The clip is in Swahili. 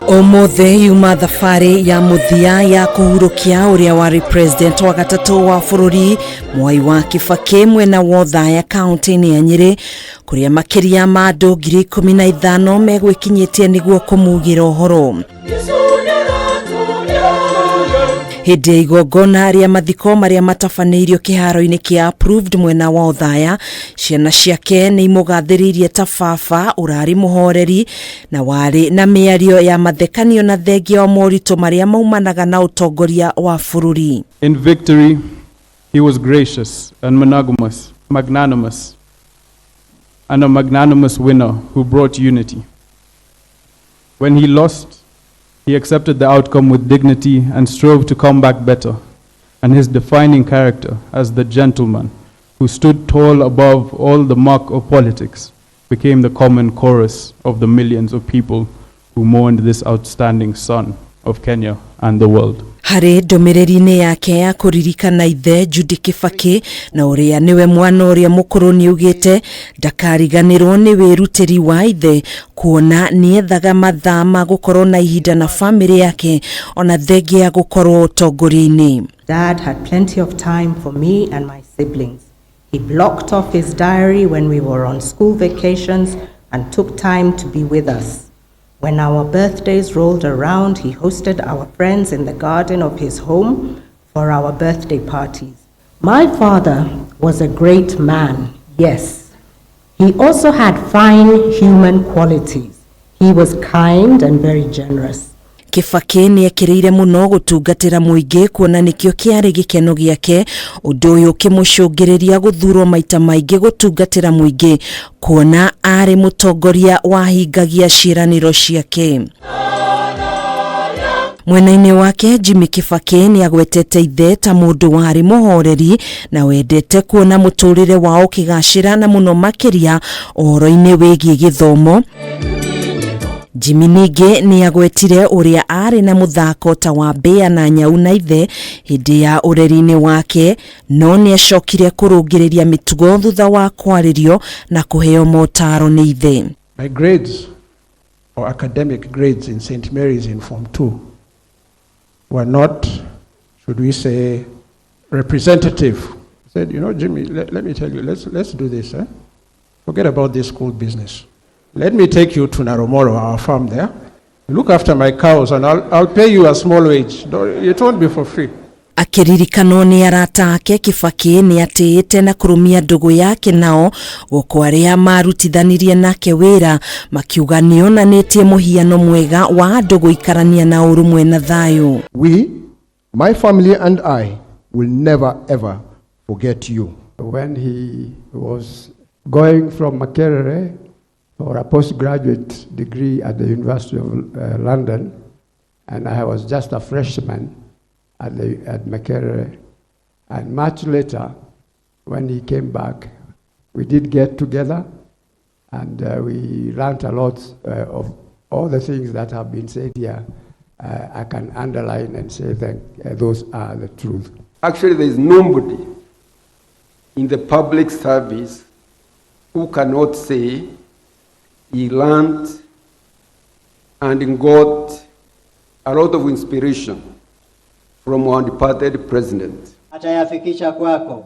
Omothe yuma thabari ya muthia ya kuhurukia uria wari president wa gatatu wa bururi Mwai wa Kibaki mwena wa Othaya kaunti-ini ya Nyeri kuria makiria ma andu 15,000 megwikinyitie niguo kumugira uhoro. Hindi ya igongona ria mathiko maria matafaneirio kiharo-ini kia approved mwena wa Othaya, ciana ciake ni imugathiririe ta baba, urari, muhoreri na wari na miario ya mathekanio na thengia wa morito maria maumanaga na utongoria wa bururi. In victory, he was gracious and magnanimous, and a magnanimous winner who brought unity. When he lost, he accepted the outcome with dignity and strove to come back better, and his defining character as the gentleman who stood tall above all the muck of politics became the common chorus of the millions of people who mourned this outstanding son of Kenya and the world. Hari ndumiriri yake ya kuririkana ithe Judy Kibaki na uria niwe mwana uria mukuru ni ugite ndakariganirwo ni wirutiri wa ithe kuona ni ethaga mathaa ma gukorwo na ihinda na family yake ona thengia ya gukorwo utongoria-ini. Dad had plenty of time for me and my siblings. He blocked off his diary when we were on school vacations and took time to be with us. When our birthdays rolled around, he hosted our friends in the garden of his home for our birthday parties. My father was a great man, yes. He also had fine human qualities. He was kind and very generous. Kibaki ni ekirire muno gutungatira muingi kuona nikio kiari gikeno giake undu uyu kimucungiriria guthurwo maita maingi gutungatira muingi kuona ari mutongoria wahingagia ciraniro ciake. Mwena-ini wake Jimmy Kibaki ni agwetete ithe ta mundu wari muhoreri na wendete kuona muturire wao kigacira na muno makiria uhoro-ini wigie githomo. Jimmy ningi ni agwetire uria ari na muthako ta wa mbea na nyau na ithe hindi ya ureri-ini wake, no ni acokire kurungiriria mitugo thutha wa kwaririo na kuheo motaro ni ithe. My grades or academic grades in St. Mary's in Form 2 were not, should we say, representative. I said, you know, Jimmy, let me tell you, let's do this. Forget about this school business. Let me take you to Naromoro, our farm there. Look after my cows and I'll pay you a small wage. It won't be for free. Akiririkano ni arata ake Kibaki ni atiite na kurumia ndugu yake nao gukwaria marutithanirie nake wira makiuga nionanitie muhiano mwega wa andu guikarania na urumwe na thayu. We, my family and I, will never ever forget you. When he was going from Makerere for a postgraduate degree at the University of London, and I was just a freshman at Makerere. And much later, when he came back, we did get together, and we learned a lot of all the things that have been said here. I can underline and say that those are the truth. Actually, there is nobody in the public service who cannot say he learned and got a lot of inspiration from our departed president. Atayafikisha kwako.